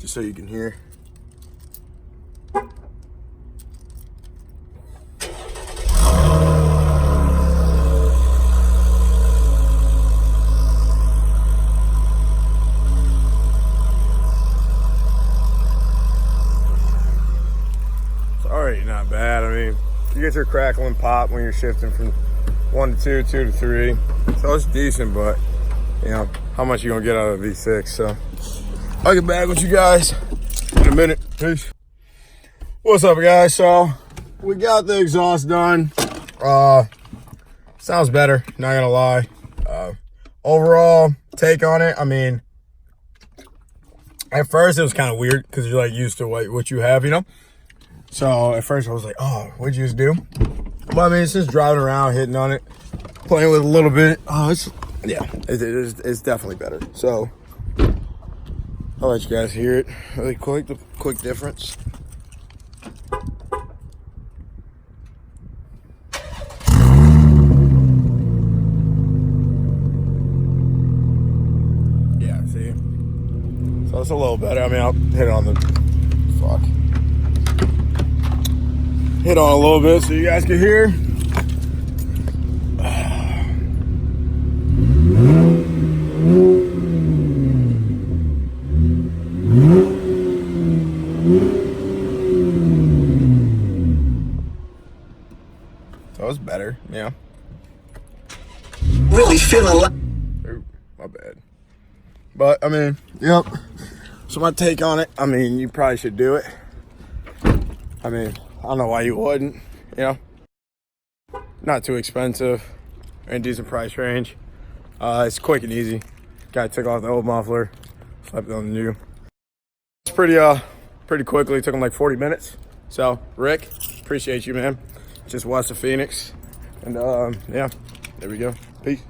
just so you can hear. It's already not bad. I mean, you get your crackling pop when you're shifting from 1 to 2, 2 to 3. So it's decent, but you know, how much you gonna get out of V6. So I'll get back with you guys in a minute. Peace. What's up, guys? So we got the exhaust done. Sounds better, not gonna lie. Overall take on it, I mean, at first it was kind of weird because you're like used to what you have, you know. So at first I was like, oh, what'd you just do? But I mean, since driving around, hitting on it, playing with it a little bit, it's definitely better. So I'll let you guys hear it really quick, the quick difference. Yeah, see? So it's a little better. I mean, I'll hit it on the, hit on a little bit so you guys can hear. So it's better, yeah. Really feeling like. Ooh, my bad. But I mean, yep. So my take on it, I mean, you probably should do it. I mean, I don't know why you wouldn't, you know. Not too expensive, in decent price range. It's quick and easy. Guy took off the old muffler, slapped it on the new. It's pretty quickly. It took him like 40 minutes. So Rick, appreciate you, man. Just west of Phoenix, and yeah, there we go. Peace.